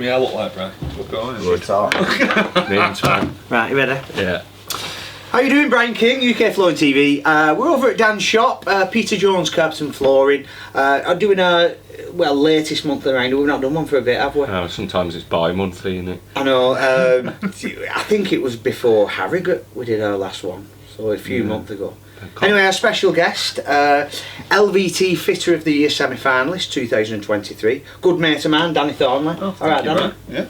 me hair look like, Brian? We're going. Good talk. Right, you ready? Yeah. How you doing, Brian King, UK Flooring TV? We're over at Dan's shop, Peter Jones Carpets and Flooring. I'm doing a, latest monthly round. We've not done one for a bit, have we? Oh, sometimes it's bi-monthly, isn't it? I know. I think it was before Harrogate we did our last one, so a few months ago. Anyway, our special guest, LVT Fitter of the Year semi-finalist 2023. Good mate of mine, Danny Thornley. Oh, all right, Danny. Yeah.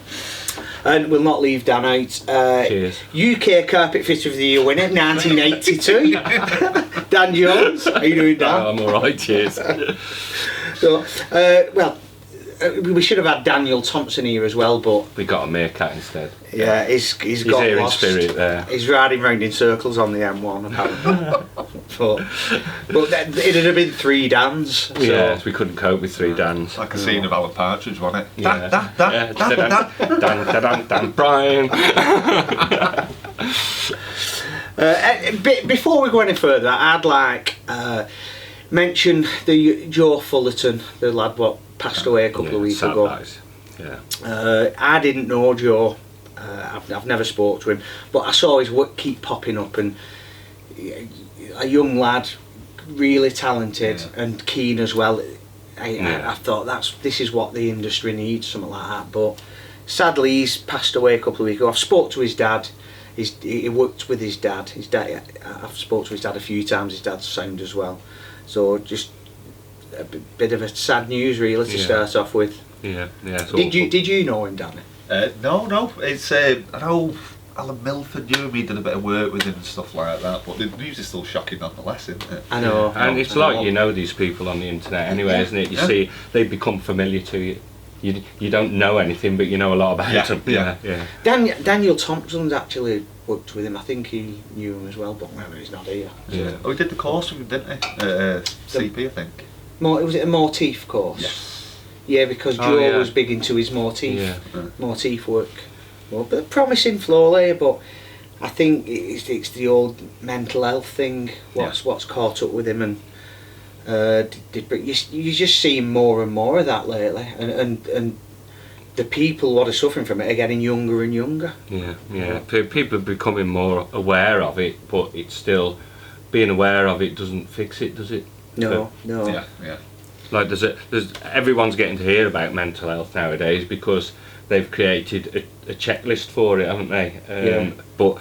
And we'll not leave Dan out. Cheers. UK Carpet Fitter of the Year winner, 1982. Dan Jones. How you doing, Dan? Oh, I'm alright, cheers. So, we should have had Daniel Thompson here as well, but We got a meerkat instead. yeah, he's got here in lost. spirit there. He's riding round in circles on the M1 apparently. but it'd have been 3 Dans. So. Yes, we couldn't cope with 3 Dans. Like a scene of Alan Partridge, wasn't it? Yeah. Dan, Brian. Before we go any further, I'd like mention the Joe Fullerton, the lad what passed away a couple of weeks ago. Nice. Yeah. I didn't know Joe. I've never spoke to him, but I saw his work keep popping up, and a young lad, really talented and keen as well. I thought this is what the industry needs, something like that. But sadly, he's passed away a couple of weeks ago. I've spoke to his dad. He worked with his dad. I've spoke to his dad a few times. His dad's sound as well. So just a bit of a sad news, really, to start off with. Yeah. It's Did you know him, Danny? No. It's I know Alan Milford knew him. He did a bit of work with him and stuff like that. But the news is still shocking nonetheless, isn't it? I know. And it's like you know these people on the internet anyway, isn't it? You see, they become familiar to you. You don't know anything, but you know a lot about them. Yeah. Daniel Thompson's actually worked with him. I think he knew him as well, but maybe he's not here. Yeah. Oh, he did the course with him, didn't he? CP, I think. Was it a motif course? Yes. Yeah, because Joe was big into his motif work. Well, but promising floor layer, but I think it's the old mental health thing. What's caught up with him, and you just see more and more of that lately, and the people what are suffering from it are getting younger and younger. Yeah. People are becoming more aware of it, but it's still being aware of it doesn't fix it, does it? No. Yeah. Like there's everyone's getting to hear about mental health nowadays because they've created a checklist for it, haven't they? But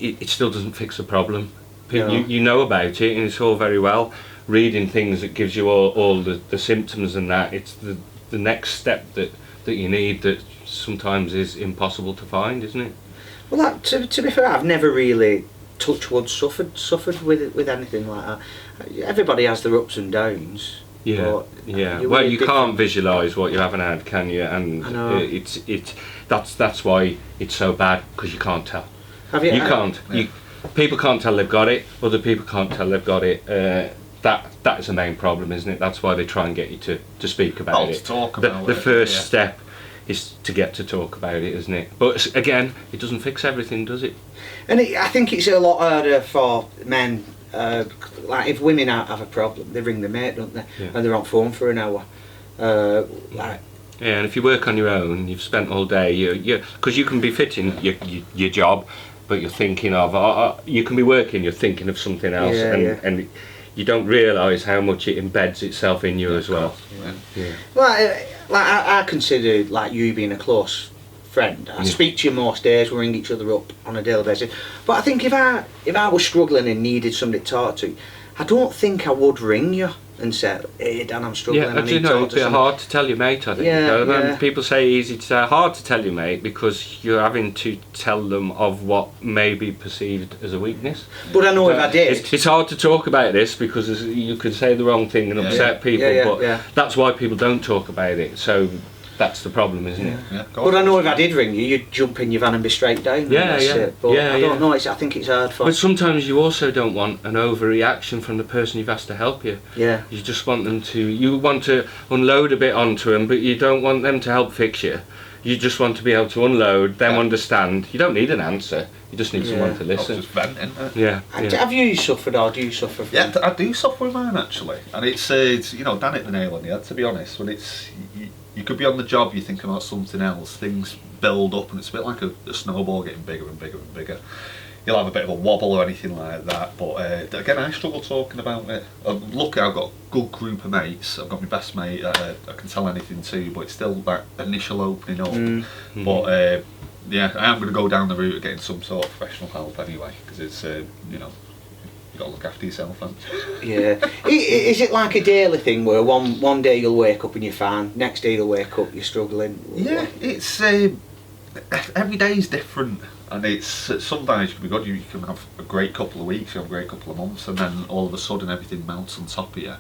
it still doesn't fix the problem. You know about it, and it's all very well reading things that gives you all the symptoms and that. It's the next step that you need that sometimes is impossible to find, isn't it? Well, to be fair, I've never really touch wood suffered with anything like that. Everybody has their ups and downs. Yeah. Well, you can't visualise what you haven't had, can you? And that's why it's so bad, because you can't tell. Have you? You can't. Yeah. People can't tell they've got it. Other people can't tell they've got it. That is the main problem, isn't it? That's why they try and get you to speak about it. To talk about the first step is to get to talk about it, isn't it? But again, it doesn't fix everything, does it? And I think it's a lot harder for men. Like if women have a problem, they ring their mate, don't they? Yeah. And they're on phone for an hour. Yeah, and if you work on your own, you've spent all day. Because you can be fitting your job, but you're thinking of. You can be working, you're thinking of something else, and you don't realise how much it embeds itself in you as well. Yeah. Well, I consider like you being a close friend. I speak to you most days. We ring each other up on a daily basis. But I think if I was struggling and needed somebody to talk to, I don't think I would ring you and say, "Hey Dan, I'm struggling." Yeah, do you know it's a bit hard to tell your mate, I think. People say easy to say, hard to tell your mate because you're having to tell them of what may be perceived as a weakness. But I know if I did, it's hard to talk about this because you could say the wrong thing and upset people. But that's why people don't talk about it. So that's the problem, isn't it? Yeah. But I know if I did ring you, you'd jump in your van and be straight down. But I don't know. I think it's hard for. But sometimes you also don't want an overreaction from the person you've asked to help you. Yeah. You just want them to. You want to unload a bit onto them, but you don't want them to help fix you. You just want to be able to unload, them understand. You don't need an answer. You just need someone to listen. Just venting. Have you suffered, or do you suffer from? I do suffer with mine actually, and it's Dan hit the nail on the head. To be honest, when it's you you could be on the job, you're thinking about something else, things build up, and it's a bit like a snowball getting bigger and bigger and bigger. You'll have a bit of a wobble or anything like that, but again, I struggle talking about it. Luckily, I've got a good group of mates. I've got my best mate I can tell anything to, but it's still that initial opening up. But yeah, I am going to go down the route of getting some sort of professional help anyway, because it's you know, you got to look after yourself, haven't you? Yeah. Is it like a daily thing where one day you'll wake up and you're fine, next day you'll wake up you're struggling? Yeah, it's every day is different, and it's sometimes you can be good. You can have a great couple of weeks, you have a great couple of months, and then all of a sudden everything melts on top of you.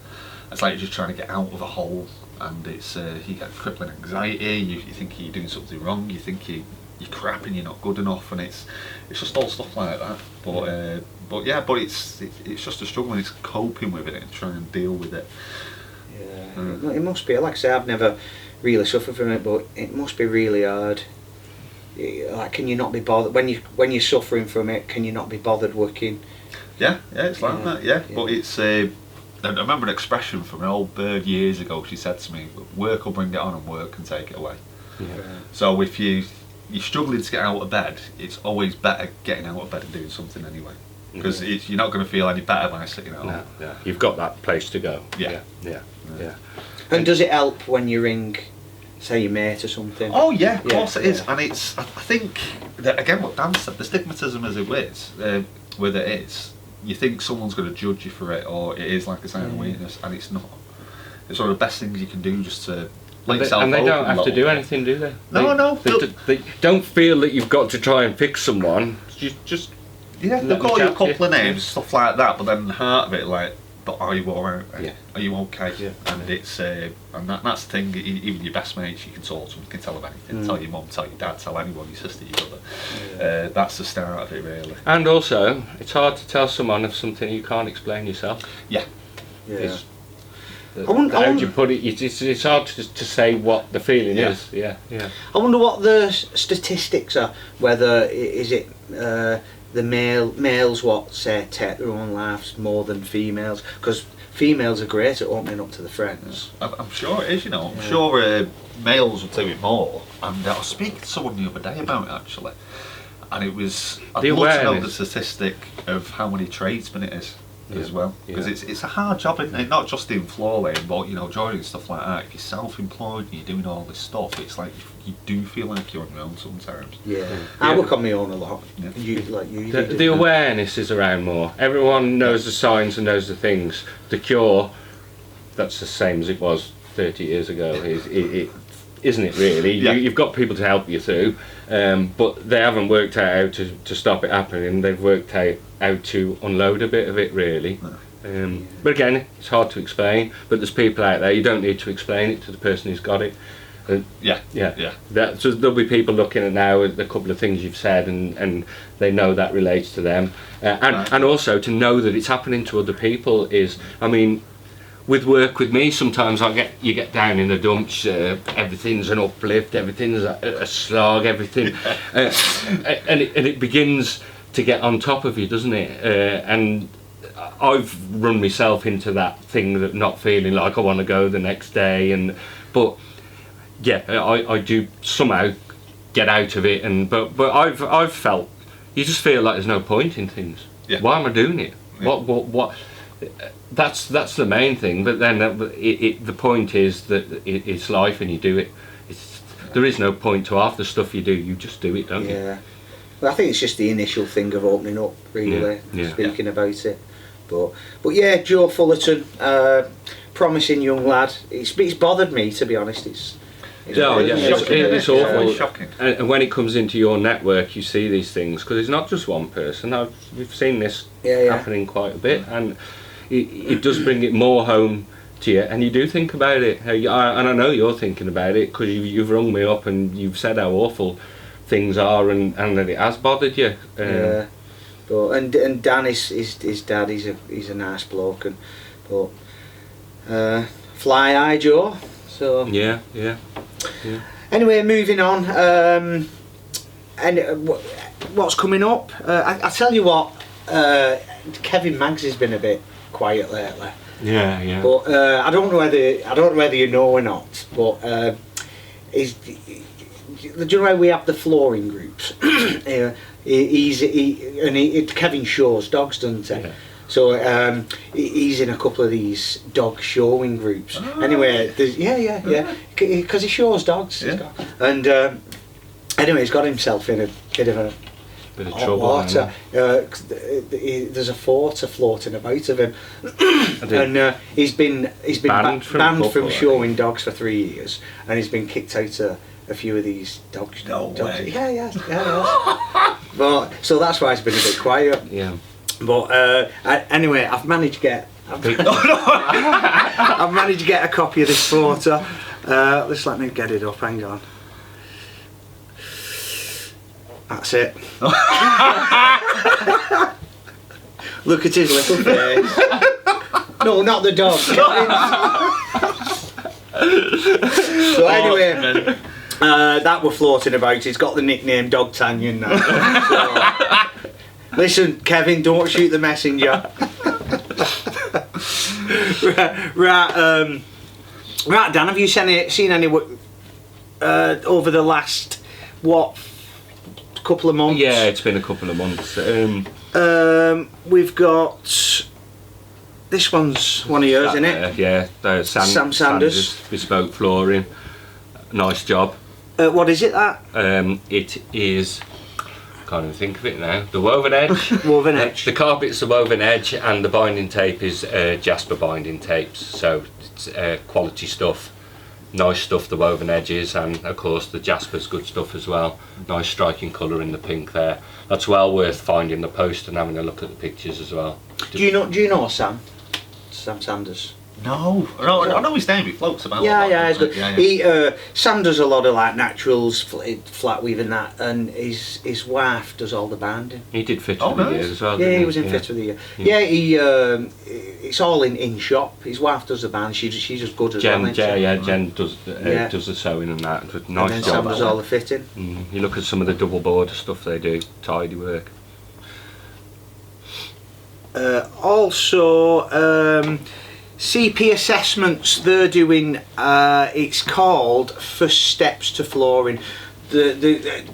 It's like you're just trying to get out of a hole, and it's you get crippling anxiety. You think you're doing something wrong. You think you're crap and you're not good enough, and it's just all stuff like that. But it's just a struggle, and it's coping with it and trying to deal with it. Yeah, it must be. Like I say, I've never really suffered from it, but it must be really hard. Like, can you not be bothered when you're suffering from it? Can you not be bothered working? Yeah, it's like that. Yeah, but it's. I remember an expression from an old bird years ago. She said to me, "Work will bring it on, and work can take it away." Yeah. So if you're struggling to get out of bed, it's always better getting out of bed and doing something anyway, because you're not going to feel any better by sitting at home. No, yeah. You've got that place to go. Yeah. And does it help when you ring, say, your mate or something? Oh yeah, of course it is, and it's. I think that again, what Dan said, the stigmatism as it is, with it is, you think someone's going to judge you for it, or it is like a sign of weakness, and it's not. It's one of the best things you can do, just to. And they don't have to do anything, do they? No. They don't feel that you've got to try and fix someone. Just they'll call you a couple of names, stuff like that. But then the heart of it, like, but are you alright? Yeah. Are you okay? Yeah. And it's and that's the thing. Even your best mates, you can talk to them, you can tell them anything. Tell your mum, tell your dad, tell anyone, your sister, your brother. That's the start of it, really. And also, it's hard to tell someone of something you can't explain yourself. Yeah. How do you put it? It's hard to say what the feeling is. Yeah. I wonder what the statistics are. Whether is it the males take their own lives more than females? Because females are great at opening up to the friends. I'm sure it is. You know, I'm sure males will do it more. And I was speaking to someone the other day about it actually, and it was I'd love to know the statistic of how many tradesmen it is. As well, because it's a hard job, isn't it? Not just in floor laying, but joinery and stuff like that. If you're self-employed and you're doing all this stuff, it's like you do feel like you're on your own sometimes. I work on my own a lot. The awareness is around more. Everyone knows the signs and knows the things. The cure, that's the same as it was 30 years ago. Isn't it really? You've got people to help you through, but they haven't worked out how to stop it happening. They've worked out how to unload a bit of it, really. But again, it's hard to explain. But there's people out there, you don't need to explain it to the person who's got it. So there'll be people looking at now at the couple of things you've said, and they know that relates to them. And also to know that it's happening to other people is, I mean, with work with me, sometimes you get down in the dumps. Everything's an uplift, everything's a slog, everything, and it begins to get on top of you, doesn't it? And I've run myself into that thing that not feeling like I want to go the next day, but I do somehow get out of it, but I've felt you just feel like there's no point in things. Why am I doing it? What? That's the main thing. But then the point is that it's life, and you do it. There is no point to half the stuff you do. You just do it, don't you? Yeah. Well, I think it's just the initial thing of opening up, really, speaking about it. But yeah, Joe Fullerton, promising young lad. It's bothered me, to be honest. It's awful. Shocking. And when it comes into your network, you see these things, because it's not just one person. We've seen this happening quite a bit, and it does bring it more home to you, and you do think about it. And I know you're thinking about it, because you've rung me up and you've said how awful things are, and that it has bothered you. But and Dan is his dad. He's a nice bloke, but fly eye Joe. So yeah. Anyway, moving on. And what's coming up? I tell you what, Kevin Maggs has been a bit quiet lately. Yeah. But I don't know whether you know or not. But is. Do you know where we have the flooring groups? Kevin Shaw's dogs, doesn't he? Yeah. So he's in a couple of these dog showing groups. Oh, anyway, because he shows dogs. Yeah. And anyway, he's got himself in a bit of a Bit of hot trouble. water. There's a photo floating about of him, and he's been Banned from from football, showing dogs for 3 years, and he's been kicked out of a few of these dogs. No way. Yeah. But so that's why it's been a bit quiet. Yeah. But anyway, I've managed to get a copy of this photo. Let's let me get it up. Hang on. That's it. Look at his little face. No, not the dog. So anyway, that we're floating about. He's got the nickname Dog Tanyan now. So, listen, Kevin, don't shoot the messenger. Right, Dan, have you seen any over the last couple of months? Yeah, it's been a couple of months. We've got this one's one of yours, isn't it? Yeah, Sam Sanders. Bespoke flooring. Nice job. What is it? That It is. Can't even think of it now. The woven edge. woven edge. The carpet's the woven edge, and the binding tape is Jasper binding tapes. So it's quality stuff. Nice stuff, the woven edges, and of course the Jasper's good stuff as well. Nice striking colour in the pink there. That's well worth finding the post and having a look at the pictures as well. Do you know Sam Sanders? No, I know his name. He floats about. Yeah, he's good. Yeah. Sam does a lot of like naturals, flat weaving that, and his wife does all the binding. He did Fit Oh, of the nice. Year as well. Yeah, didn't he was in Fit of the Year. Yeah, it's all in shop. His wife does the band. She's just good as well. Jen does the sewing and that. Nice and then job. Sam does all the fitting. You look at some of the double border stuff they do. Tidy work. Also, CP assessments they're doing. It's called First Steps to Flooring. They're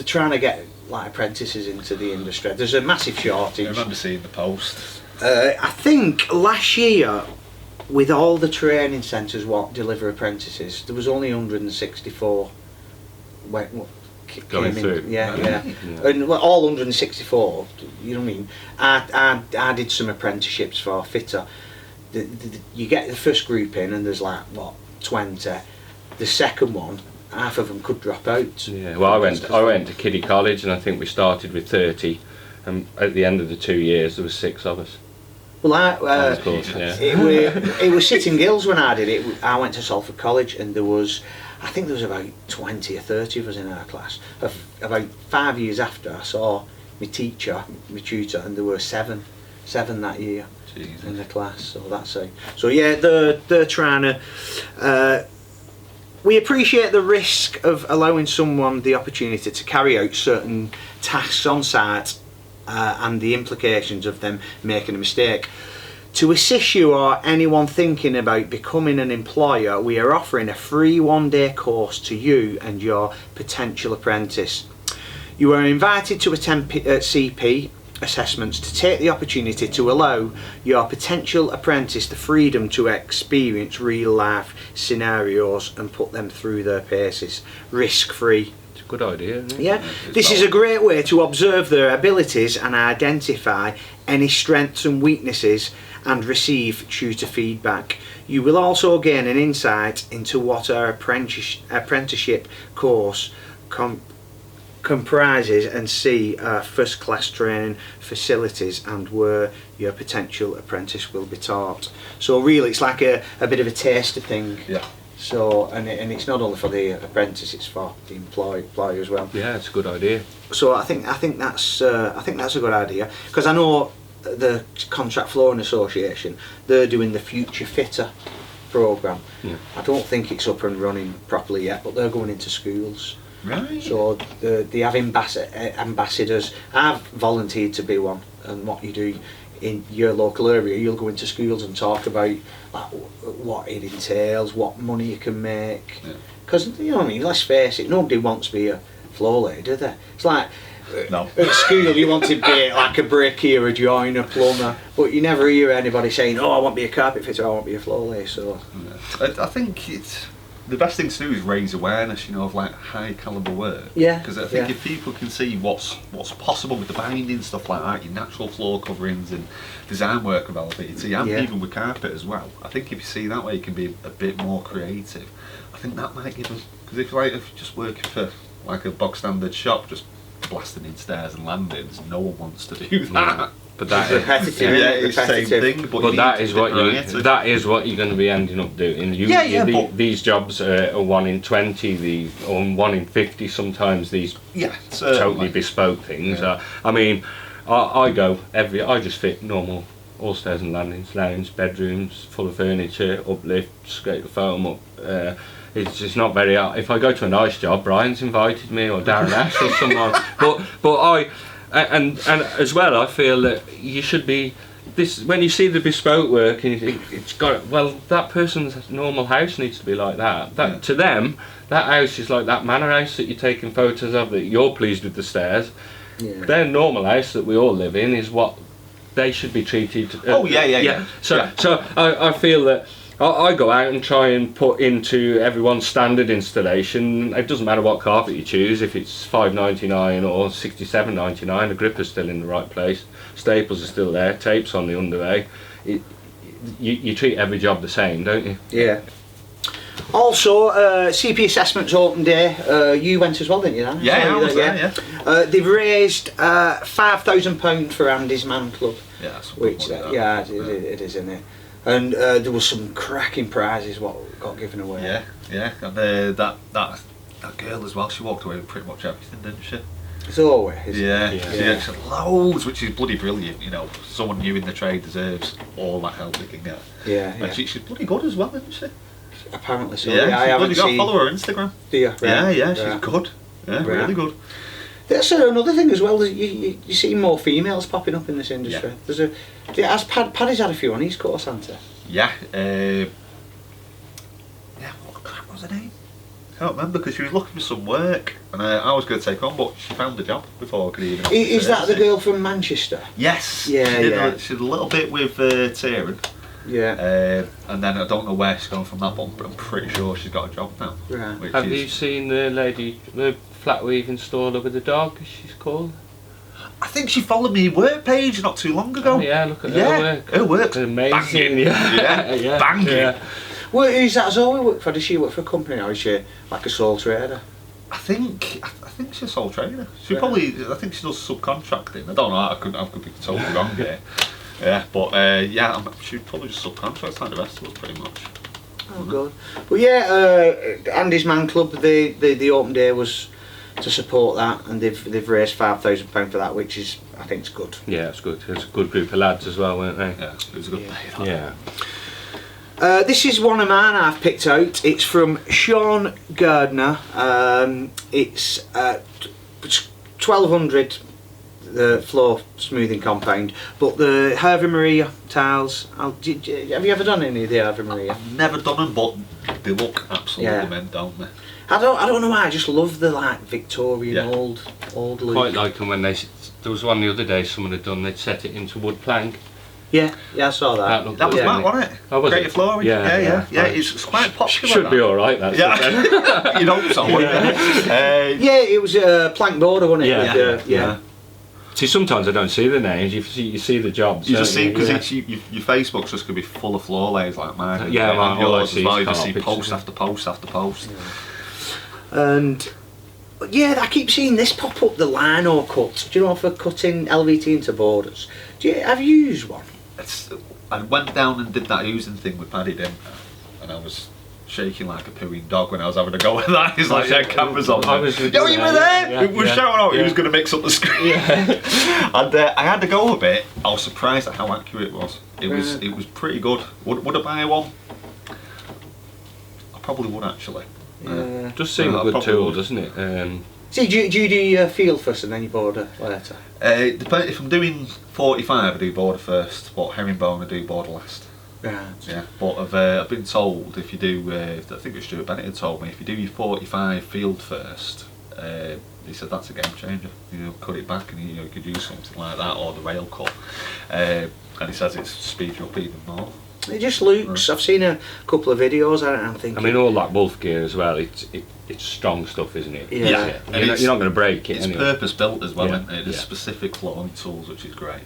trying to get like apprentices into the industry. There's a massive shortage. I remember seeing the post. I think last year, with all the training centres what deliver apprentices, there was only 164 Going through. Yeah. And all 164, you know what I mean? I did some apprenticeships for a fitter. You get the first group in and there's like, 20. The second one, half of them could drop out. Yeah, well I went to Kiddie College, and I think we started with 30, and at the end of the 2 years there was 6 of us. Well, it was Sitting Gills when I did it. I went to Salford College, and there was about 20 or 30 of us in our class. About 5 years after, I saw my tutor, and there were seven that year. Jesus. In the class. So that's it. So yeah, they're trying to. We appreciate the risk of allowing someone the opportunity to carry out certain tasks on site, and the implications of them making a mistake. To assist you or anyone thinking about becoming an employer, we are offering a free one-day course to you and your potential apprentice. You are invited to attend CP assessments to take the opportunity to allow your potential apprentice the freedom to experience real life scenarios and put them through their paces, risk-free. Good idea, isn't it? Yeah, this is a great way to observe their abilities and identify any strengths and weaknesses and receive tutor feedback. You will also gain an insight into what our apprenticeship course comprises and see our first class training facilities and where your potential apprentice will be taught. So really it's like a bit of a taster thing. Yeah. So and it's not only for the apprentice, it's for the employer as well. Yeah, it's a good idea. So I think that's a good idea, because I know the Contract Flooring Association, they're doing the Future Fitter programme. Yeah. I don't think it's up and running properly yet, but they're going into schools. Right. So they have ambassadors. I've volunteered to be one, and what you do, in your local area, you'll go into schools and talk about like what it entails, what money you can make. Because you know what I mean. Let's face it, nobody wants to be a floor lady, do they? It's like No. at school you want to be like a brickier, a joiner, plumber, but you never hear anybody saying, "Oh, I want to be a carpet fitter, I want to be a floor lady." So I think it's the best thing to do is raise awareness, you know, of like high caliber work. Yeah. Because I think if people can see what's possible with the binding stuff like that, your natural floor coverings and design work of LVT, and even with carpet as well. I think if you see that way, you can be a bit more creative. I think that might give us, because if you're just working for like a bog standard shop, just blasting in stairs and landings, no one wants to do that. But that repetitive. It's the same thing. But that is what you're going to be ending up doing. But these jobs are 1 in 20, or 1 in 50 sometimes. These totally bespoke things. I mean, I just fit normal all stairs and landings, lounge, bedrooms, full of furniture, uplift, scrape the foam up. It's just not very. If I go to a nice job, Brian's invited me, or Darren Ash or someone. But I. And as well, I feel that you should be this when you see the bespoke work, and you think it's got that person's normal house needs to be like that. To them, that house is like that manor house that you're taking photos of, that you're pleased with the stairs. Their normal house that we all live in is what they should be treated. So I feel that. I go out and try and put into everyone's standard installation. It doesn't matter what carpet you choose, if it's $5.99 or $67.99, the gripper's still in the right place, staples are still there, tape's on the underlay. You treat every job the same, don't you? Yeah. Also, CP Assessments Open Day, you went as well, didn't you, Dan? Yeah, I was there. They've raised £5,000 for Andy's Man Club. Yeah, that's which it is, isn't it? And there was some cracking prizes what got given away. Yeah, and that girl as well, she walked away with pretty much everything, didn't she? As always. She had loads, which is bloody brilliant, you know. Someone new in the trade deserves all that help they can get. And she's bloody good as well, isn't she? Apparently so. Yeah, I haven't seen... follow her Instagram. Do you? Right. Yeah, she's good. Yeah, really good. That's another thing as well. You see more females popping up in this industry. Has Paddy's had a few on his course, hasn't he? What was her name? I can't remember, because she was looking for some work, and I was going to take her on, but she found a job before I could even. Is that the girl from Manchester? Yes. Yeah, she did a little bit with Tieran. Yeah. And then I don't know where she's gone from that, but I'm pretty sure she's got a job now. Right. Have you seen the lady, the flat weave installer with the dog, as she's called? I think she followed me work page not too long ago. Oh, yeah, look at her work. Her work's amazing. Banging. Banging. Yeah. Well, is that Zoe work for? Does she work for a company, or is she like a sole trader? I think she's a sole trader. She probably, I think she does subcontracting. I don't know. I could be totally wrong here. Yeah, but she'd probably just subcontract like the rest of us, pretty much. Oh, good. Well, Andy's Man Club, the open day was to support that, and they've raised £5,000 for that, which is, I think, it's good. Yeah, it's good. There's a good group of lads as well, weren't they? Yeah, it was a good day. Yeah. This is one of mine I've picked out. It's from Sean Gardner. It's 1200, the floor smoothing compound, but the Hervé Maria tiles. Have you ever done any of the Hervé Maria? I've never done them, but they look absolutely mint, don't they? I don't know why. I just love the Victorian old look. Quite like them when there was one the other day someone had done. They'd set it into wood plank. Yeah, I saw that. That was Matt, wasn't it? Oh, was Creative flooring. Yeah. It's quite popular. Should be all right. That's you know so. It was a plank border, wasn't it? Yeah. See, sometimes I don't see the names. You see the jobs. You just see, because your Facebook's just going to be full of floor layers like mine. And yours as well. You just see post after post after post. And I keep seeing this pop up, the lino cut. Do you know, for cutting LVT into borders? Have you used one? I went down and did that oozing thing with Paddy, didn't I? And I was shaking like a pooing dog when I was having a go at that. He's like, cameras on. You were there! He was shouting out, he was going to mix up the screen. And I had to go a bit. I was surprised at how accurate it was. It was pretty good. Would I buy one? I probably would, actually. Does seem a good tool, doesn't it? See, do you do your field first and then you border later? If I'm doing 45, I do border first, but herringbone I do border last. Right. Yeah, but I've been told if you do, I think it was Stuart Bennett had told me, if you do your 45 field first, he said that's a game changer. You know, cut it back and you could use something like that or the rail cut. And he says it speeds you up even more. It just looks. I've seen a couple of videos and I'm thinking. I mean, all that wolf gear as well. It's strong stuff, isn't it? Yeah. You're not going to break it. It's anyway. purpose built as well, Yeah, isn't it? There's yeah. specific flooring tools, which is great.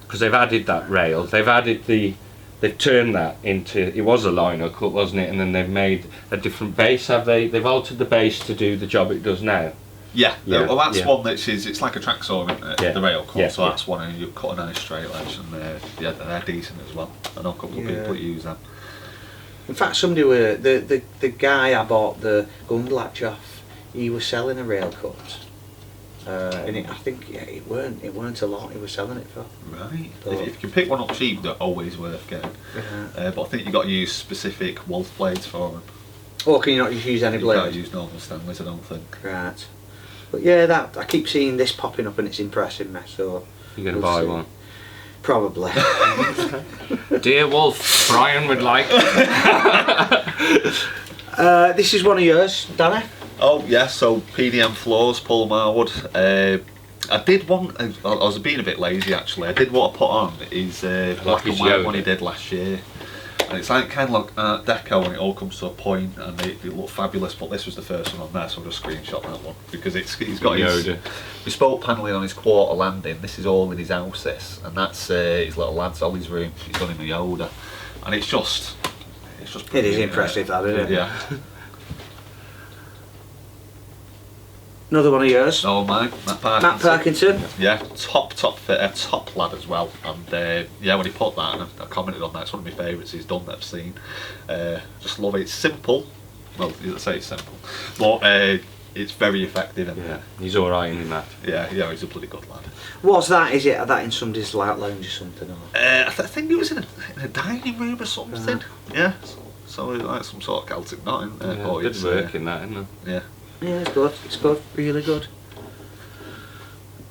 Because they've added that rail. They've turned that into. It was a liner cut, wasn't it? And then they've made a different base. Have they? They've altered the base to do the job it does now. Yeah, Yeah, well that's yeah. one it's like a track saw, isn't it? Yeah. The rail cut, Yeah, so yeah. that's one, and you cut a nice straight edge, and they're decent as well. I know a couple of Yeah. people that use them. In fact, somebody were the guy I bought the gun latch off. He was selling a rail cut, and I think it weren't a lot. He was selling it for. Right. But- If you can pick one up cheap, they're always worth getting. But I think you've got to use specific wolf blades for them. Or can you not just use any You can't blade? use normal Stanleys, I don't think. Right. But yeah, that I keep seeing this popping up and it's impressing me. So You're going to we'll buy see. one. Probably. Dear Wolf, Brian would like. This is one of yours, Danny. Oh yeah, so PDM floors, Paul Marwood. I did one. I was being a bit lazy actually. I did what I put on is black and his white Yoda. one he did last year, and it's like kind of like Art Deco when it all comes to a point, and it looked fabulous. But this was the first one on there, so I just screenshot that one because he's got his Yoda. bespoke panelling on his quarter landing. This is all in his house, this, and that's his little lad's Ollie's room. He's done him a Yoda, and it's just It is brilliant, impressive, that, isn't it? Yeah. Another one of yours. Oh mine, Matt Parkinson. Matt Parkinson. Yeah, top fitter, top lad as well. And yeah, when he put that, and I commented on that, it's one of my favourites he's done that I've seen. Just love it. It's simple. Well, let's say it's simple, but it's very effective. And, Yeah, he's all right in that. yeah, he's a bloody good lad. What's that? Is it that in somebody's lounge or something? Or? I think it was in a dining room or something. Yeah, so like some sort of Celtic knot in there. Yeah, but good it's, work in that, isn't it? Yeah. Yeah, it's good. It's good. Really good.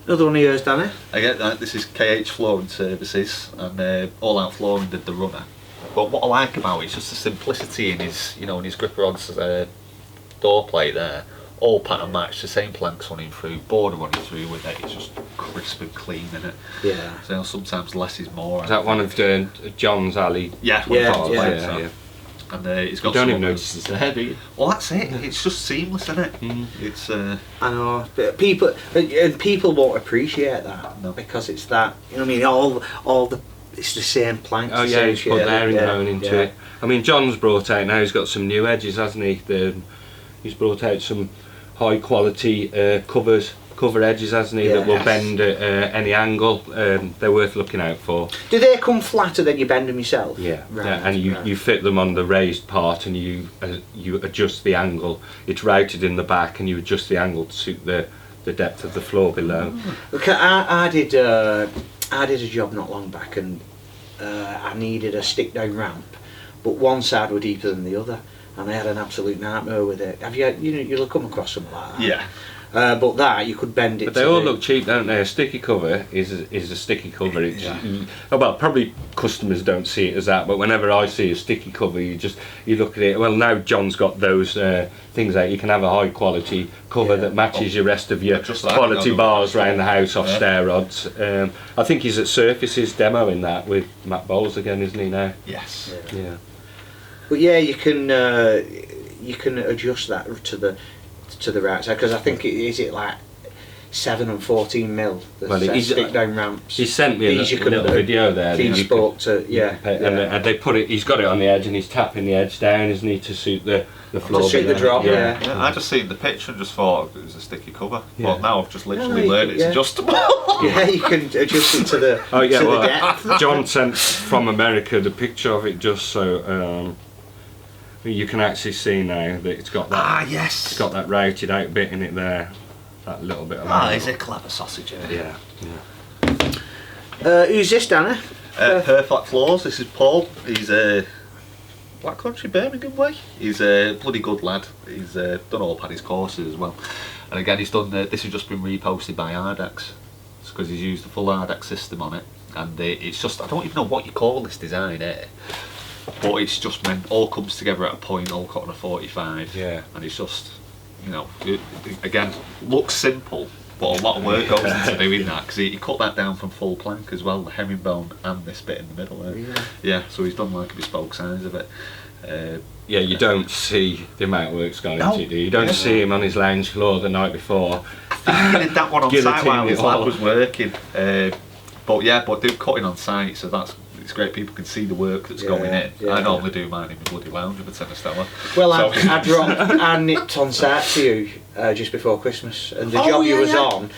Another one of yours, Danny. I get that. This is KH Flooring Services, and All Out Flooring did the runner. But what I like about it is just the simplicity in his, in his gripper rods door plate there. All pattern matched, the same planks running through, border running through with it. It's just crisp and clean, isn't it? Yeah. So sometimes less is more. Is that one of John's alley? Yeah, Yeah, part of yeah. it, so. And he's got You don't some even others. notice it's there, do you? Well, that's it. It's just seamless, isn't it? It's I know, but people won't appreciate that No. because it's that. You know what I mean? All the it's the same planks. Oh the yeah, same he's put shape, there and yeah, going into yeah. it. I mean, John's brought out now. He's got some new edges, hasn't he? He's brought out some high quality cover edges, hasn't he? That will Yes. bend at any angle. They're worth looking out for. Do they come flatter than you bend them yourself? Yeah, Right, yeah, and right. you fit them on the raised part, and you adjust the angle. It's routed in the back, and you adjust the angle to suit the depth of the floor below. Look, I did a job not long back, and I needed a stick down ramp, but one side were deeper than the other, and I had an absolute nightmare with it. Have you'll come across something like that? yeah. But that you could bend it. But they all look cheap, don't they? A sticky cover is a sticky cover. It's, Yeah. well, probably customers don't see it as that, but whenever I see a sticky cover, you look at it. Well, now John's got those things out. You can have a high quality cover Yeah. that matches your rest of your Just like quality that, bars around the house off Yeah. stair rods. I think he's at Surfaces demoing that with Matt Bowles again, isn't he now? Yes. Yeah. Yeah. But yeah, you can adjust that to the right side, because I think is it like 7 and 14 mil. The Well, he's- stick down ramps. He sent me a These you could- little video there. that He you could- spoke to And they put it. He's got it on the edge, and he's tapping the edge down, isn't he, to suit the floor. To suit the below. drop, yeah. Yeah, I just seen the picture and just thought it was a sticky cover. Yeah. But now I've just literally you learned could- it's yeah. adjustable. Yeah, you can adjust it to the Oh yeah, to the well, depth. John sent from America the picture of it just so you can actually see now that it's got that. Yes. It's got that routed out bit in it there. That little bit of. He's a clever sausage. Yeah. Who's this, Danny? Perfect Floors. This is Paul. He's Black Country, Birmingham way. He's a bloody good lad. He's done all Paddy's courses as well. And again, he's done. This has just been reposted by Ardex. It's because he's used the full Ardex system on it, and it's just, I don't even know what you call this design here, but it's just meant all comes together at a point, all cut on a 45. Yeah. And it's just, you know, again, looks simple, but a lot of work goes into doing that, because he cut that down from full plank as well, the herringbone and this bit in the middle there. Yeah, so he's done like a bespoke size of it. Yeah, you don't see the amount of work's gone No. into it, do you? You don't see him on his lounge floor the night before. He did that one on site Guillotine while his it lad all. was working. But they're cutting on site, so it's great. People can see the work that's going in. Yeah. I normally do mine in my bloody lounge with a tennis tower. Well, So- I nipped on site to you just before Christmas, and the Oh, job you yeah, was yeah. on,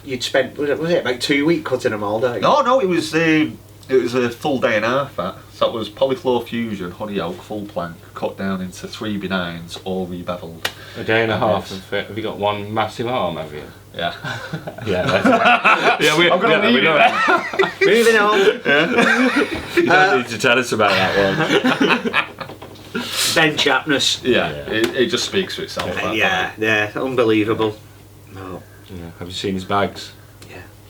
you'd spent was it about 2 weeks cutting them all day? No, it was a full day and a half. So it was polyfloor fusion, honey oak, full plank, cut down into 3B9s, all rebeveled. A day and a half Yes. of it. Have you got one massive arm, have you? Yeah. Yeah, that's yeah, I'm gonna leave it. Moving on. You don't need to tell us about that one. Ben Chapness. Yeah. It just speaks for itself. that, Yeah, unbelievable. No. Yeah. Have you seen his bags?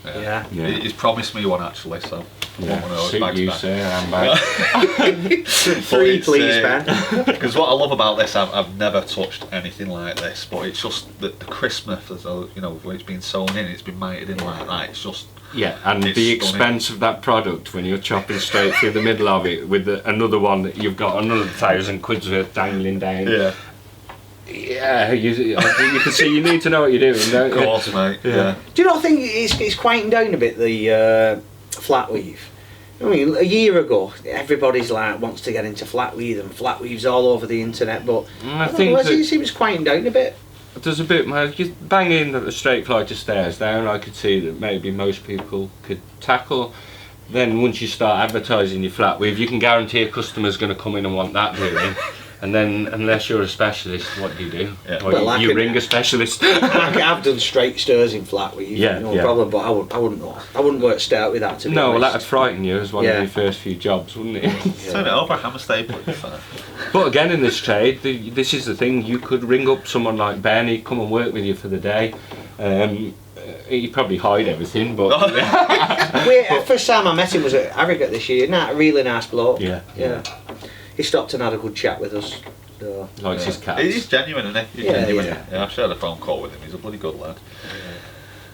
doesn't it? Yeah. Yeah. He's promised me one actually, so I want one of those Suit bags you, back. sir, and bags. 3 please, Ben. Because what I love about this, I've never touched anything like this, but it's just the crispness, as though, you know, where it's been sewn in, it's been mited in like that. It's just Yeah, and It's the stunning. expense of that product when you're chopping straight through the middle of it with another one that you've got another 1,000 quid's worth dangling down. yeah, Yeah, you can see you need to know what you're doing, don't of you? course, mate. Yeah. Do you not think it's quieting down a bit, the flat weave? I mean, a year ago, everybody's like wants to get into flat weave, and flat weave's all over the internet. But I don't think know, that- it seems quieting down a bit. There's a bit, man, you bang in a straight flight of stairs down, I could see that maybe most people could tackle. Then once you start advertising your flat weave, you can guarantee a customer's going to come in and want that doing. And then, unless you're a specialist, what do you do? Yeah. Well, Well, I you can- ring a specialist. I've done straight stairs in flat weave, Yeah, no yeah. problem. But I wouldn't know. I wouldn't work straight with that. To be No, well, honest. that'd frighten you as one Yeah. of your first few jobs, wouldn't it? Turn it over, hammer staple, it'd be fine. But again, in this trade, this is the thing. You could ring up someone like Ben. He'd come and work with you for the day. He'd probably hide everything, but First time I met him was at Harrogate this year. A really nice bloke. yeah, He stopped and had a good chat with us. So, likes his cats. He's genuine, isn't he? He's Yeah, genuine. yeah. Yeah, I've shared a phone call with him. He's a bloody good lad.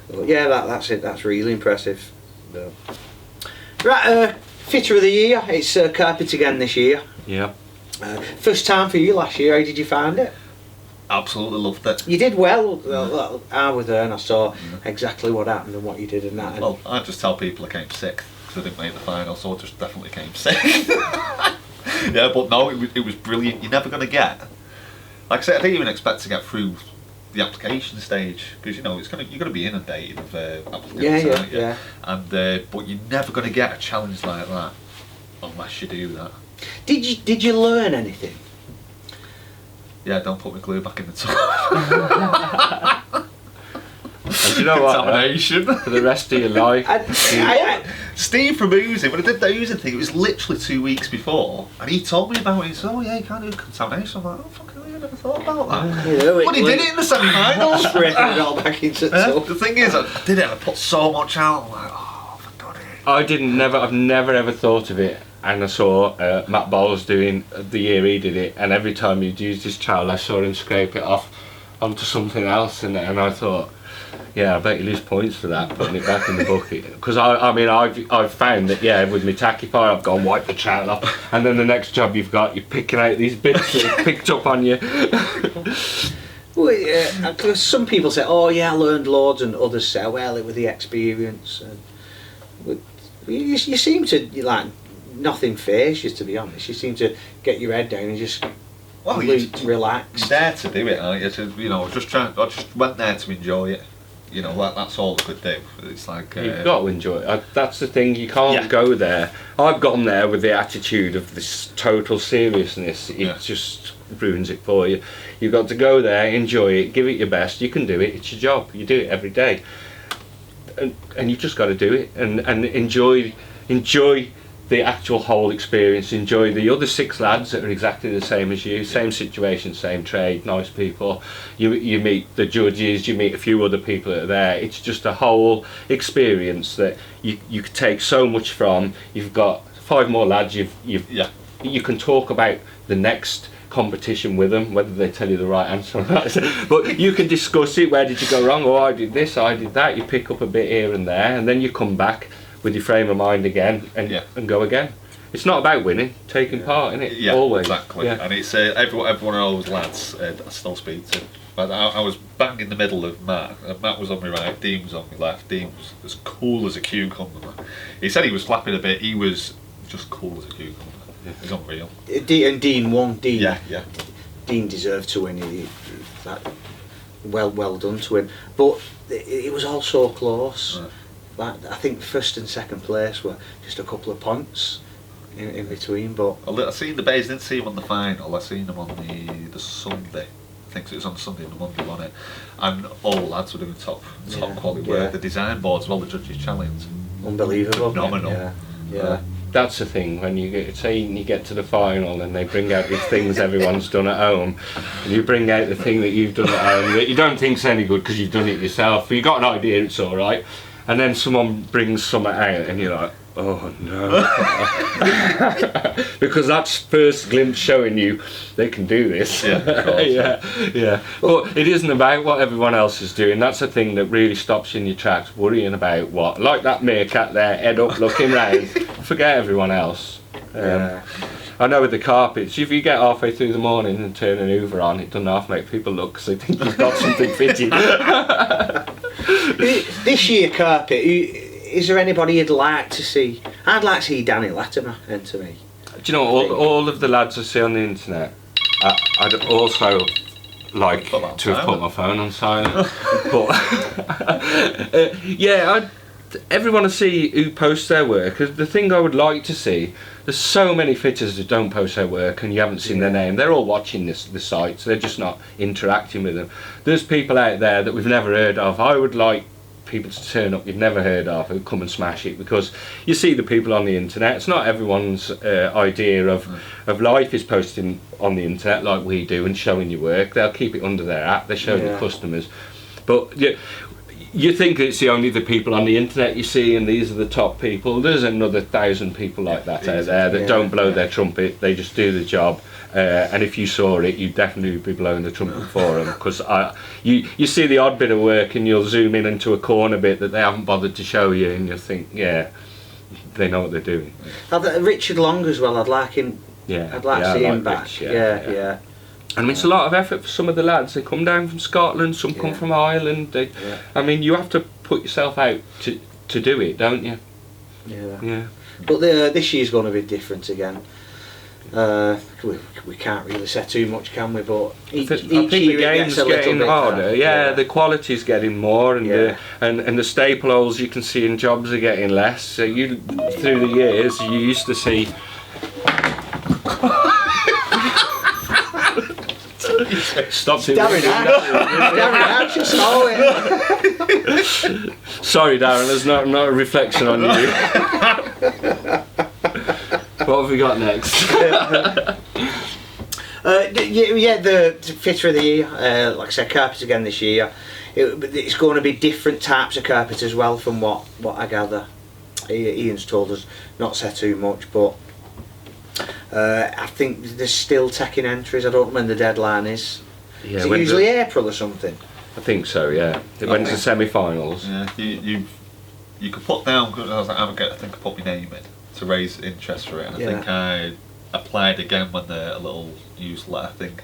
but yeah, that's it. That's really impressive. So. Right, fitter of the year. It's carpet again this year. Yeah. First time for you last year. How did you find it? Absolutely loved it. You did well. I was there and I saw exactly what happened and what you did and that. And Well, I just tell people I came sick because I didn't make the final, so I just definitely came sick. Yeah, but no, it was brilliant. You're never going to get, like I said, I didn't even expect to get through the application stage because you're going to be inundated with applicants, aren't you? yeah. And but you're never going to get a challenge like that unless you do that. Did you learn anything? Yeah, don't put my glue back in the tub. And do you know what? Contamination. For the rest of your life, Steve from Oozing, when I did the Oozing thing, it was literally 2 weeks before, and he told me about it. He said, "Oh yeah, you can't do contamination." I'm like, "Oh fucking hell, I never thought about that." But he did it in the semi-finals. Scraping it all back into the tub. The thing is, I did it and I put so much out. I'm like, "Oh, I've done it." I've never ever thought of it. And I saw Matt Bowles doing the year he did it, and every time he'd used his trowel, I saw him scrape it off onto something else, and I thought, yeah, I bet you lose points for that, putting it back in the bucket. Because I've found that, yeah, with my tackifier, I've gone wipe the trowel off, and then the next job you've got, you're picking out these bits that are picked up on you. Well, yeah, 'cause some people say, "Oh yeah, I learned loads," and others say, "Well, it was the experience." And you seem to like nothing phased you, to be honest. You seem to get your head down and just Well, you relax. there to do it, aren't you? I just went there to enjoy it. You know, that's all I could do. It's like You've got to enjoy it. That's the thing, you can't go there. I've gone there with the attitude of this total seriousness. It just ruins it for you. You've got to go there, enjoy it, give it your best. You can do it, it's your job. You do it every day. And you've just got to do it and enjoy the actual whole experience, enjoy the other 6 lads that are exactly the same as you, same situation, same trade, nice people. You meet the judges, you meet a few other people that are there. It's just a whole experience that you could take so much from. You've got 5 more lads, you can talk about the next competition with them, whether they tell you the right answer or not. But you can discuss it. Where did you go wrong? Oh, I did this, I did that. You pick up a bit here and there, and then you come back with your frame of mind again and go again. It's not about winning, taking part in it. Yeah, always. Exactly. Yeah. And it's everyone of those lads I still speak to. But I was bang in the middle of Matt. Matt was on my right, Dean was on my left. Dean was as cool as a cucumber. He said he was flapping a bit. He was just cool as a cucumber. He's unreal. And Dean won. Dean. Yeah. Dean deserved to win. Well done to him. But it was all so close. Right. I think first and second place were just a couple of points in between. But I seen the Bays. Didn't see him on the final. I seen him on the Sunday. I think it was on Sunday and the Monday, wasn't it? And all the lads were doing top quality work. The design boards, well, the judges' challenge. Unbelievable. Phenomenal. Yeah. That's the thing, when you get to the final and they bring out these things everyone's done at home, and you bring out the thing that you've done at home that you don't think's any good because you've done it yourself, but you got an idea it's alright, and then someone brings something out and you're like, oh no. Because that's first glimpse showing you they can do this. Yeah, of course. yeah. But it isn't about what everyone else is doing. That's the thing that really stops you in your tracks, worrying about what, like that meerkat there, head up looking round. Forget everyone else. I know with the carpets, if you get halfway through the morning and turn an Hoover on, it doesn't half make people look because they think you've got something fitting. This year carpet, is there anybody you'd like to see? I'd like to see Danny Latimer enter me. Do you know, all of the lads I see on the internet, I'd also like to have put my phone on silent. But everyone I see who posts their work, the thing I would like to see, there's so many fitters that don't post their work and you haven't seen their name. They're all watching the sites, they're just not interacting with them. There's people out there that we've never heard of. I would like people to turn up you've never heard of who come and smash it, because you see the people on the internet. It's not everyone's idea of life is posting on the internet like we do and showing your work. They'll keep it under their hat, they show the customers. But you think it's only the people on the internet you see and these are the top people. There's another 1,000 people like that out there that don't blow their trumpet, they just do the job. And if you saw it, you'd definitely be blowing the trumpet for them, because you see the odd bit of work and you'll zoom in into a corner bit that they haven't bothered to show you, and you think, yeah, they know what they're doing. Richard Long as well, I'd like him. I'd like to see him back. Rich, yeah. I mean, it's a lot of effort for some of the lads. They come down from Scotland, some come from Ireland. I mean, you have to put yourself out to do it, don't you? Yeah. But this year's going to be different again. We can't really say too much, can we? But I think the game's getting harder. The quality's getting more, and the staple holes you can see in jobs are getting less. So through the years, you used to see. Stop it. Darren, just saw it. Sorry, Darren, there's not a reflection on you. What have we got next? The fitter of the year, like I said, carpet again this year. It's going to be different types of carpet as well, from what I gather. Ian's told us not to say too much, but I think there's still taking entries. I don't know when the deadline is. Is it usually April or something? I think so, yeah. When's the semi-finals? Yeah, you could put down, I think I put my name in to raise interest for it, and I think I applied again when the little newsletter thing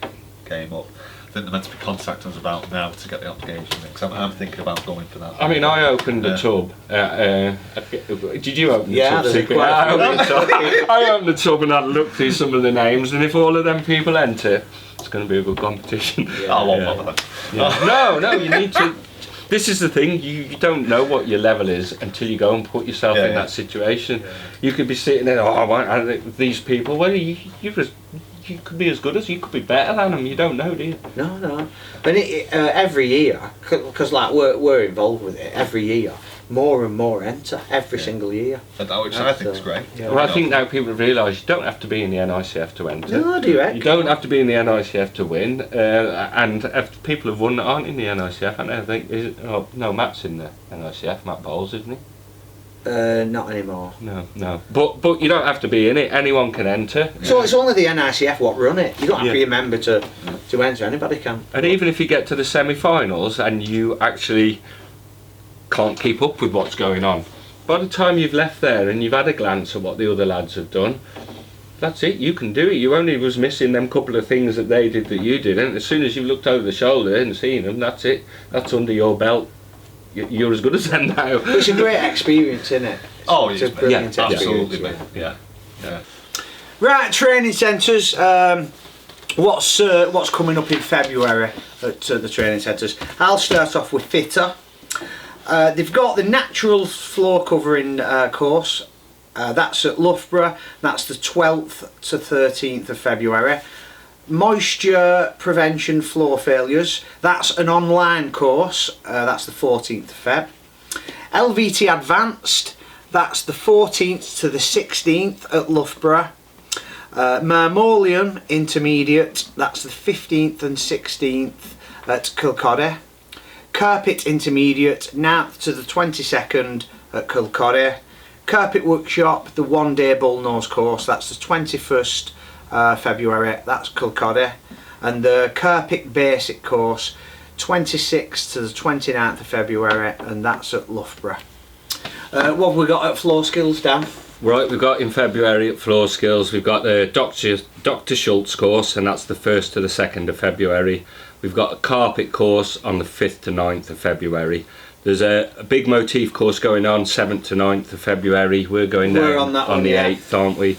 came up. I think they're meant to be contacting us about now to get the application in, because I'm thinking about going for that. I mean, I opened the tub. Did you open the tub? I opened the tub and had a look through some of the names, and if all of them people enter, it's going to be a good competition. I won't bother them. No, you need to. This is the thing, you don't know what your level is until you go and put yourself in that situation. You could be sitting there, I want these people. Well, you could be as good as, you could be better than them. You don't know, do you? No. And every year, because like we're involved with it, every year more and more enter every single year. Which I think is great. Yeah. Well, I think now people realise you don't have to be in the NICF to enter. No, do you reckon? You don't have to be in the NICF to win. And if people have won that aren't in the NICF, and I think no, Matt's in the NICF. Matt Bowles, isn't he? Not anymore. No. But you don't have to be in it. Anyone can enter. So it's only the NICF what run it. You don't have to be a member to enter. Anybody can. And even if you get to the semi-finals and you actually can't keep up with what's going on, by the time you've left there and you've had a glance at what the other lads have done, that's it. You can do it. You only was missing them couple of things that they did that you didn't. As soon as you looked over the shoulder and seen them, that's it. That's under your belt. You're as good as them now. It's a great experience, isn't it? Oh, it's a brilliant absolutely, experience, yeah. Right, training centres. What's coming up in February at the training centres? I'll start off with Fitter. They've got the natural floor covering course. That's at Loughborough. That's the 12th to 13th of February. Moisture prevention floor failures, that's an online course, that's the 14th of Feb. LVT Advanced, that's the 14th to the 16th at Loughborough. Marmoleum Intermediate, that's the 15th and 16th at Kilcoddy. Carpet Intermediate, 9th to the 22nd at Kilcoddy. Carpet Workshop, the one-day bullnose course, that's the 21st February, that's Kilcoddy. And the Carpet Basic course, 26th to the 29th of February, and that's at Loughborough. What have we got at Floor Skills, Dan? Right, we've got in February at Floor Skills, we've got the Dr. Schultz course, and that's the 1st to the 2nd of February. We've got a carpet course on the 5th to 9th of February. There's a big motif course going on 7th to 9th of February. We're going down on the 8th, aren't we?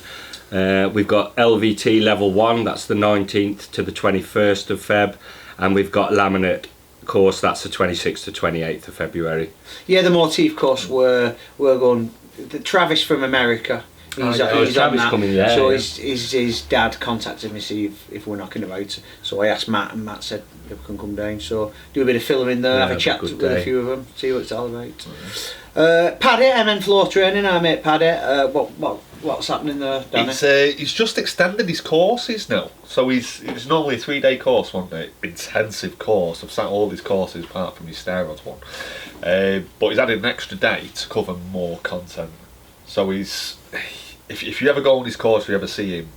We've got LVT level 1, that's the 19th to the 21st of Feb, and we've got laminate course, that's the 26th to 28th of February. Yeah, the motif course we're going. Travis from America. He's Travis on that. coming there. So his dad contacted me to see if we're knocking about. So I asked Matt, and Matt said if we can come down. So do a bit of filming there, have a chat with a few of them, see what it's all about. Paddy, MN Floor Training, our mate Paddy. What's happening there, Danny? He's just extended his courses now. So it's normally a 3-day course, wasn't it? Intensive course. I've sat all his courses apart from his steroids one. But he's added an extra day to cover more content. So if you ever go on his course, if you ever see him,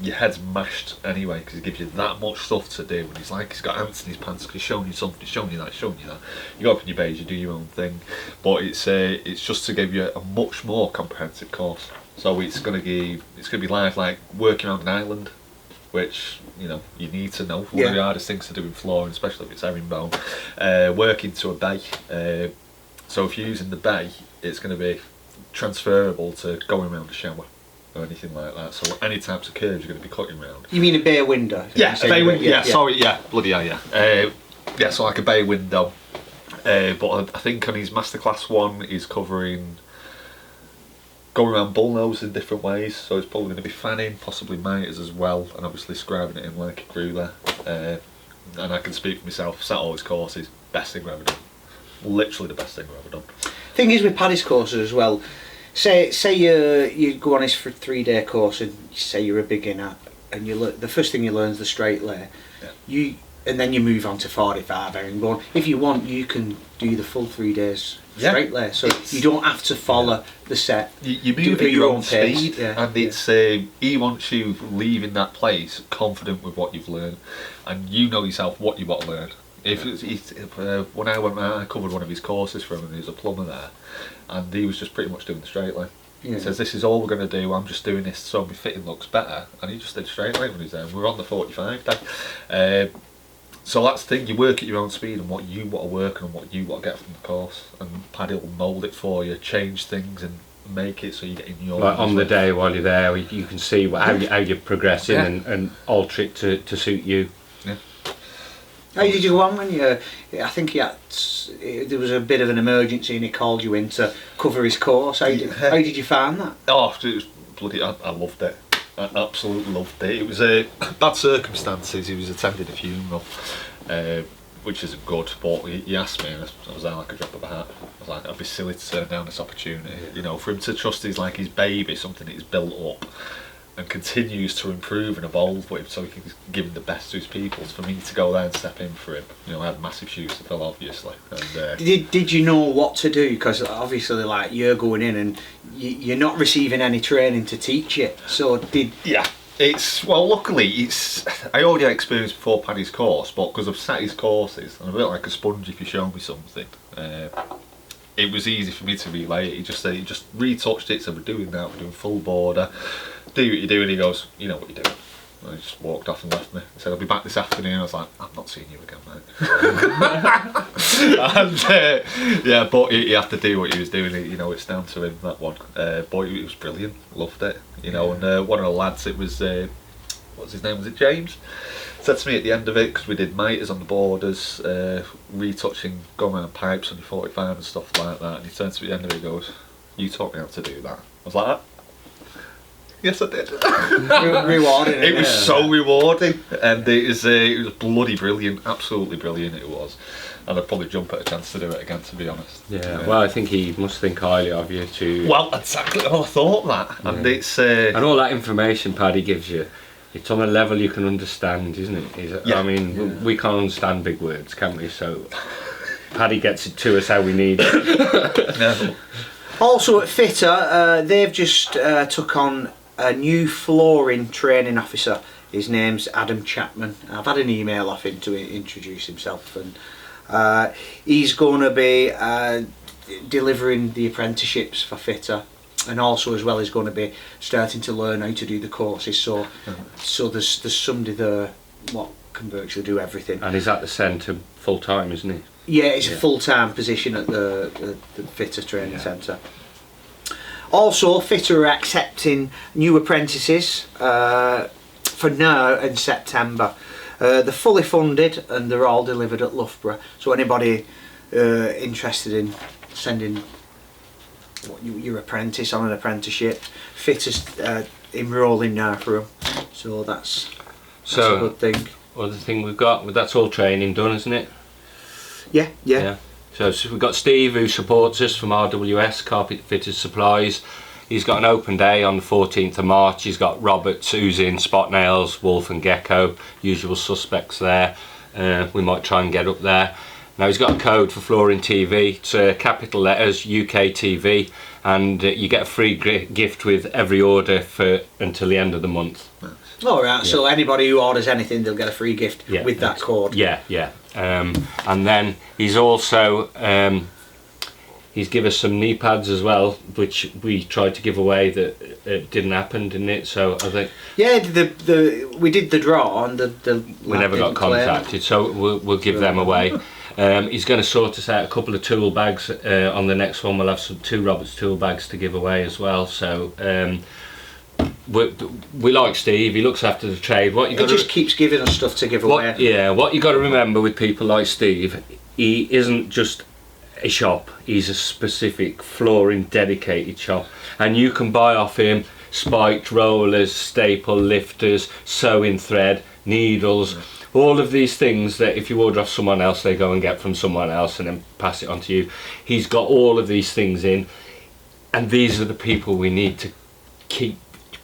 your head's mashed anyway, because he gives you that much stuff to do. And he's got ants in his pants because he's showing you something, he's showing you that. You go up in your base, you do your own thing. But it's just to give you a much more comprehensive course. So it's going to be live, like working around an island, which you need to know. One of the hardest things to do in flooring, especially if it's herringbone. Working to a bay. So if you're using the bay, it's going to be transferable to going around a shower or anything like that. So any types of curves you're going to be cutting around. You mean a bay window? Yeah, a bay window. Yeah, sorry, yeah, bloody hell, yeah. Yeah, so like a bay window. But I think on his masterclass one, he's covering going around bullnose in different ways. So it's probably going to be fanning, possibly miters as well, and obviously scribing it in like a gruler. And I can speak for myself. Sat all his courses, best thing I've ever done. Literally the best thing I've ever done. Thing is with Paddy's courses as well. Say you go on his 3-day course and say you're a beginner and the first thing you learn is the straight lay. Yeah. And then you move on to 45 herringbone. If you want, you can do the full 3 days straight lay. So you don't have to follow the set. You move at your own speed, and it's he wants you leaving that place confident with what you've learned, and you know yourself what you want to learn. When I went round, I covered one of his courses for him, and there was a plumber there, and he was just pretty much doing the straight line. He says, this is all we're going to do, I'm just doing this so my fitting looks better, and he just did straight line when he was there. We're on the 45 day. So that's the thing, you work at your own speed and what you want to work on and what you want to get from the course, and Paddy will mould it for you, change things and make it so you get in your... Like on the day while you're there, you can see how you're progressing and alter it to suit you. Yeah. How did you go on when I think there was a bit of an emergency and he called you in to cover his course. How did you find that? Oh, it was bloody... I loved it. I absolutely loved it. It was bad circumstances. He was attending a funeral. which isn't good. But he asked me, and I was there like a drop of a hat. I was like, I'd be silly to turn down this opportunity. You know, for him to trust his like his baby, something that he's built up and continues to improve and evolve with, so he can give him the best to his people. For me to go there and step in for him, you know, I had massive shoes to fill, obviously. And did you know what to do? Because obviously, like, you're going in and you're not receiving any training to teach it. So yeah. It's, well, luckily, I already had experience before Paddy's course, but because I've sat his courses, and I'm a bit like a sponge if you show me something, it was easy for me to relay it. He just said, he just retouched it, so we're doing that, we're doing full border, do what you're doing. He goes, you know what you're doing. And he just walked off and left me. He said, I'll be back this afternoon. I was like, I'm not seeing you again, mate. And yeah, but he had to do what he was doing. You know, it's down to him, that one. But it was brilliant. Loved it. You know, and one of the lads, it was, what's his name? Was it James? Said to me at the end of it, because we did miters on the borders, retouching, going around pipes on your 45 and stuff like that. And he turned to me at the end of it and goes, you taught me how to do that. I was like, yes, I did. Rewarding. It was so rewarding, and it was bloody brilliant, absolutely brilliant it was. And I'd probably jump at a chance to do it again, to be honest. Yeah, well, I think he must think highly of you too. Well, exactly. Oh, I thought that, and it's and all that information Paddy gives you, it's on a level you can understand, isn't it? Yeah. I mean, we can't understand big words, can we? So Paddy gets it to us how we need it. No. Also at Fitter, they've just took on a new flooring training officer. His name's Adam Chapman. I've had an email off him to introduce himself, and he's going to be delivering the apprenticeships for Fitter, and also as well he's going to be starting to learn how to do the courses. So there's somebody there what can virtually do everything. And he's at the centre full time, isn't he? Yeah, it's a full-time position at the Fitter Training Centre. Also, Fitter are accepting new apprentices for now and September. They're fully funded and they're all delivered at Loughborough. So anybody interested in sending your apprentice on an apprenticeship, Fitter's enrolling now for them. So that's a good thing. Other thing we've got, that's all training done, isn't it? Yeah. So we've got Steve, who supports us from RWS, Carpet Fitters Supplies. He's got an open day on the 14th of March. He's got Roberts, who's in Spot Nails, Wolf and Gecko, usual suspects there. We might try and get up there. Now he's got a code for Flooring TV. It's capital letters, UK TV, and you get a free gift with every order for until the end of the month. Alright, so anybody who orders anything, they'll get a free gift with that code. Yeah. And then he's also he's given us some knee pads as well, which we tried to give away that it didn't happen, didn't it? So I think we did the draw and the we never got contacted, so we'll give them away. He's going to sort us out a couple of tool bags on the next one. We'll have two Roberts tool bags to give away as well. So we like Steve. He looks after the trade. He just keeps giving us stuff to give away. What you got to remember with people like Steve, he isn't just a shop. He's a specific flooring dedicated shop, and you can buy off him spiked rollers, staple lifters, sewing thread, needles. All of these things that if you order off someone else, they go and get from someone else and then pass it on to you. He's got all of these things in, and these are the people we need to keep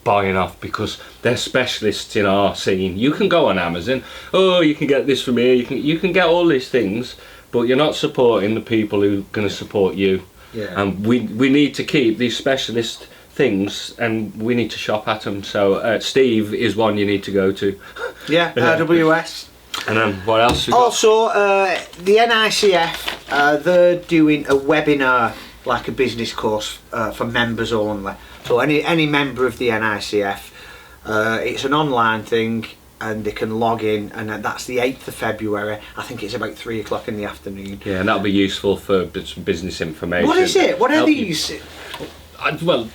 buying off, because they're specialists in our scene. You can go on Amazon, you can get this from here, you can get all these things, but you're not supporting the people who are going to support you. And we need to keep these specialist things, and we need to shop at them. So Steve is one you need to go to. RWS. And then what else we got? Also the NICF, they're doing a webinar, like a business course for members only. So any member of the NICF, it's an online thing, and they can log in, and that's the 8th of February. I think it's about 3 o'clock in the afternoon. Yeah, and that'll be useful for some business information. What is it? What are these? Well,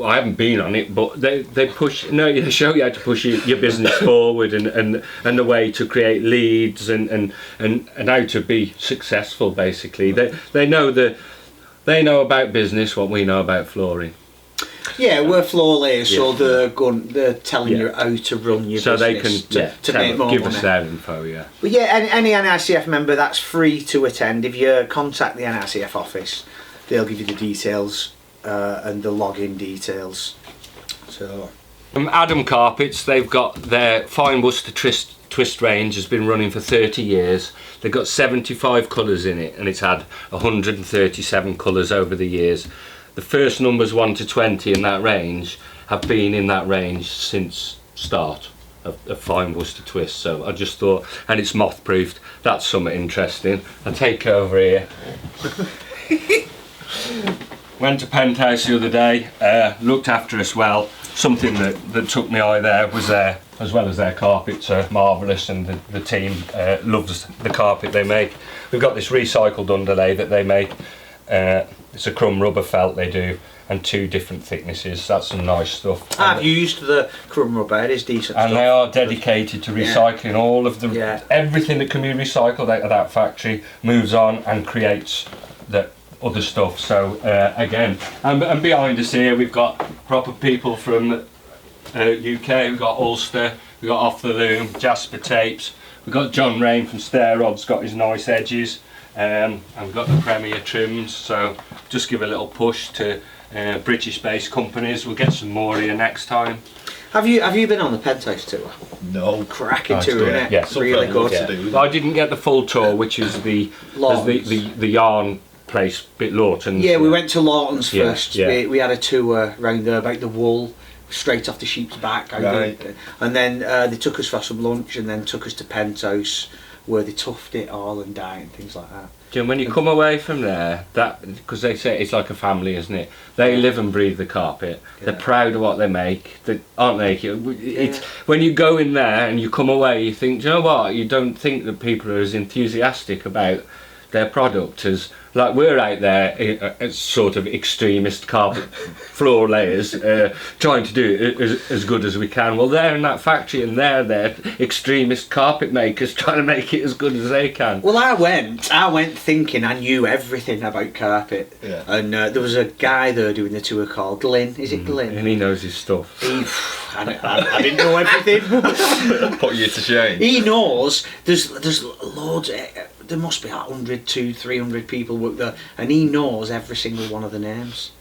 I haven't been on it, but they show you how to push your business forward, and the way to create leads, and how to be successful. Basically, they know about business what we know about flooring. Yeah, we're floor layers, so Yeah. they're telling Yeah. you how to run your So they business can to make more give money. us their info, yeah. But yeah, any NICF member, that's free to attend. If you contact the NICF office, they'll give you the details and the login details. So Adam Carpets, they've got their Fine Worcester twist range, has been running for 30 years. They've got 75 colours in it, and it's had 137 colours over the years. The first numbers 1 to 20 in that range have been in that range since start of Fine Worcester twist. So I just thought, and it's moth proofed, that's something interesting. I'll take over here. Went to Penthouse the other day, looked after us well. Something that took my eye there was as well as their carpets are marvellous, and the team loves the carpet they make. We've got this recycled underlay that they make. It's a crumb rubber felt they do, and 2 different thicknesses. That's some nice stuff. I've used the crumb rubber, it is decent And stuff. they are dedicated to recycling all of the everything that can be recycled out of that factory moves on and creates the other stuff. So again, and behind us here we've got proper people from UK. We've got Ulster, we've got Off the Loom, Jasper Tapes, we've got John Rain from Stair Rod's got his nice edges, and we've got the Premier Trims. So just give a little push to British based companies. We'll get some more here next time. Have you been on the Penthouse tour? No. Cracking Nice tour, tour, isn't it? yeah. Really good. To do. I didn't get the full tour, which is the yarn place, bit Lawton's. Yeah, we went to Lawton's Yeah, first. yeah. We had a tour round there about the wool, straight off the sheep's back. Right. And then they took us for some lunch, and then took us to Penthouse, where they tuffed it all and dye and things like that. Jim, when you come away from there, that because they say it's like a family, isn't it? They live and breathe the carpet. They're proud of what they make, aren't they? It's when you go in there and you come away, you think, do you know what? You don't think that people are as enthusiastic about their product as like we're out there as sort of extremist carpet floor layers trying to do it as good as we can. Well, they're in that factory and they're extremist carpet makers trying to make it as good as they can. Well, I went thinking I knew everything about carpet, and there was a guy there doing the tour called Glyn. Is it Glyn? And he knows his stuff. I didn't know everything. Put you to shame. He knows there's loads. There must be 100, 200, 300 people work there, and he knows every single one of the names.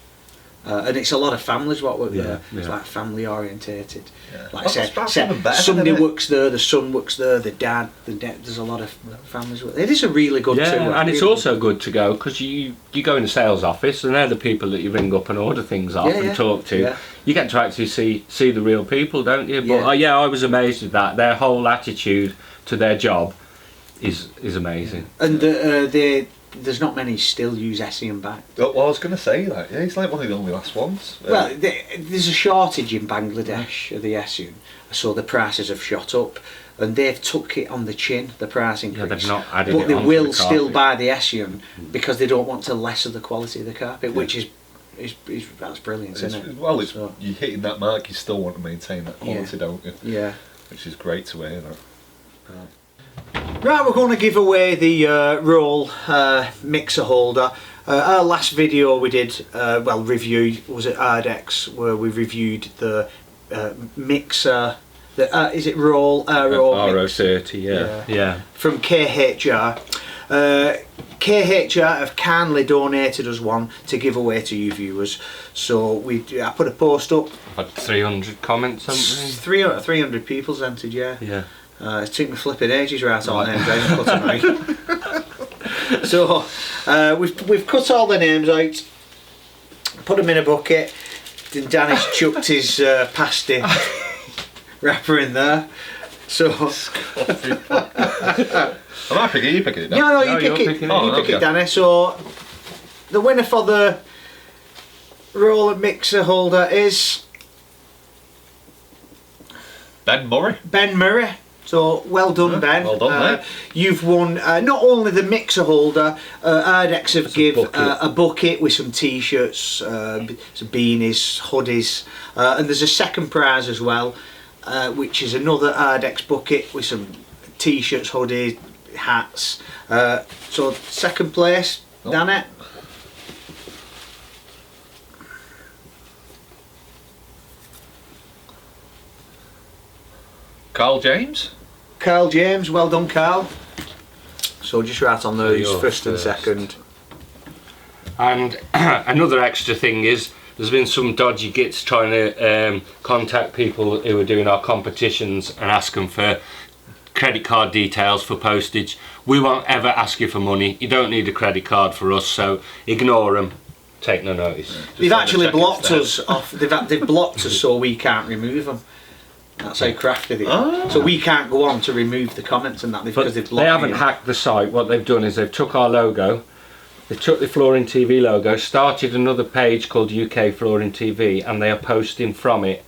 And it's a lot of families what work there. It's like family orientated. Yeah. Like I That's said, even better, somebody isn't it? works there, the son works there, the dad, there's a lot of families work there. It is a really good tour. And it's really also good to go because you go in the sales office and they're the people that you ring up and order things off and talk to. Yeah. You get to actually see the real people, don't you? But I was amazed at that. Their whole attitude to their job is amazing. And there's not many still use Essien back. Well, I was going to say that. Yeah, he's like one of the only last ones. Well, there's a shortage in Bangladesh of the Essien, so the prices have shot up, and they've took it on the chin, the price increase. Yeah, they've not added but it they onto will the still carpet. buy the Essien because they don't want to lessen the quality of the carpet, which is that's brilliant, isn't it? Well, So- you're hitting that mark, you still want to maintain that quality, don't you? Yeah. Which is great to hear that. Right, we're going to give away the roll mixer holder. Our last video we did, review, was at Ardex, where we reviewed the mixer. Is it roll? RO30, yeah. From KHR. KHR have kindly donated us one to give away to you viewers. So I put a post up. I've had 300 comments, something. 300 people entered, yeah. Yeah. It took me flipping ages to write all the names out and cut them out. So we've cut all the names out, put them in a bucket. Then Danny's chucked his pasty wrapper in there. So Am I picking it? You picking it? no, you you're pick it. picking it. You Oh, pick it, okay. Danny. So the winner for the roller mixer holder is Ben Murray. Ben Murray. So well done, Ben. well done, mate. You've won not only the mixer holder. Ardex have give bucket. a bucket with some t-shirts, some beanies, hoodies, and there's a second prize as well, which is another Ardex bucket with some t-shirts, hoodies, hats. So second place, Danny. Carl James. Carl James, well done, Carl. So just write on those You're first and first. second. And another extra thing is, there's been some dodgy gits trying to contact people who are doing our competitions and ask them for credit card details for postage. We won't ever ask you for money. You don't need a credit card for us, so ignore them. Take no notice. They've send a actually check blocked instead. us off. They've blocked us so we can't remove them. That's how crafty they are. Ah. So we can't go on to remove the comments and that But because they've blocked they haven't you. hacked the site. What they've done is they've took our logo, they took the Flooring TV logo, started another page called UK Flooring TV, and they are posting from it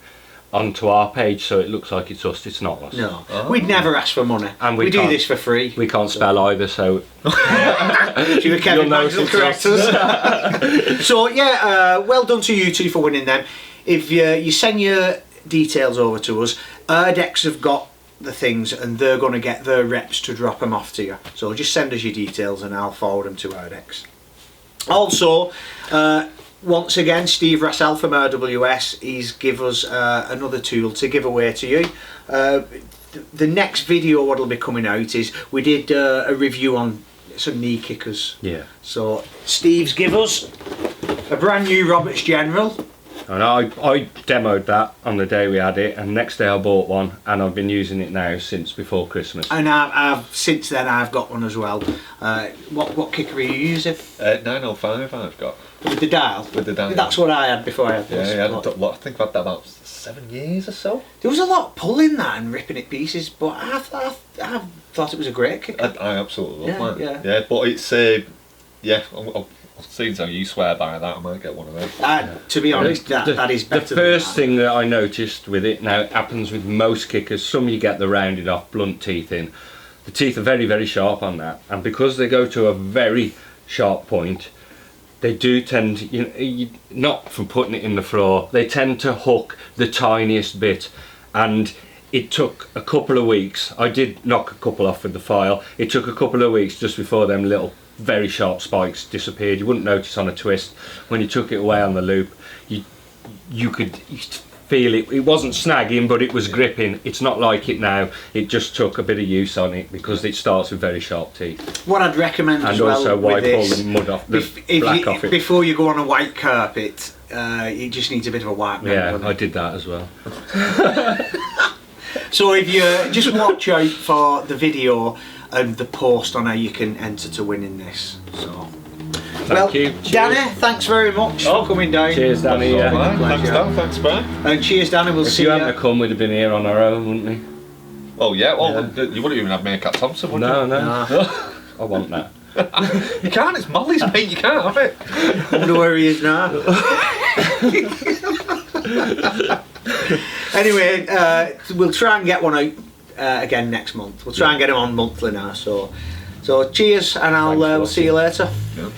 onto our page, so it looks like it's us. It's not us. No, Oh. we'd never ask for money. And we do can't- this for free. We can't spell either, so Kevin You'll Banks will notice correct us. So yeah, well done to you two for winning them. If you send your details over to us, Erdex have got the things and they're going to get their reps to drop them off to you. So just send us your details and I'll forward them to Erdex. Also, once again, Steve Rassell from RWS, he's give us another tool to give away to you. The next video what'll be coming out is we did a review on some knee kickers. yeah. So Steve's give us a brand new Roberts General. And I demoed that on the day we had it, and next day I bought one, and I've been using it now since before Christmas. And I've since then I've got one as well. What kicker are you using? 905 I've got. With the dial? With the dial. That's what I had before I had Yeah, this. yeah, But I think I've had that about 7 years or so. there was a lot pulling that and ripping it pieces, but I thought it was a great kicker. I absolutely love Yeah, mine. yeah. But it's seeing how you swear by that, I might get one of those. To be honest, that is better The than first that. thing that I noticed with it, now it happens with most kickers, some you get the rounded off blunt teeth in. The teeth are very, very sharp on that, and because they go to a very sharp point, they do tend, not from putting it in the floor, they tend to hook the tiniest bit, and it took a couple of weeks. I did knock a couple off with the file. It took a couple of weeks just before them little very sharp spikes disappeared. You wouldn't notice on a twist. When you took it away on the loop, you could feel it. It wasn't snagging, but it was gripping. It's not like it now. It just took a bit of use on it because it starts with very sharp teeth. What I'd recommend And as well also with wipe all this, the mud off, the if black you, off it. before you go on a white carpet, it just needs a bit of a wipe. Yeah, I did that as well. So if you just watch out for the video and the post on how you can enter to win in this. So, Thank you. Danny, thanks very much for coming down. Cheers, Danny. That's all Yeah. right. Thanks, Dan. Thanks, Brian. And cheers, Danny. We'll If see you you. hadn't have come, we'd have been here on our own, wouldn't we? Oh, yeah. Well, you wouldn't even have Meerkat Thompson, would No, you? no. I want that. You can't. It's Molly's, mate. You can't have it. I wonder where he is now. Anyway, we'll try and get one out again next month. We'll try and get him on monthly now. So cheers, and Thanks for we'll see you later. Yeah.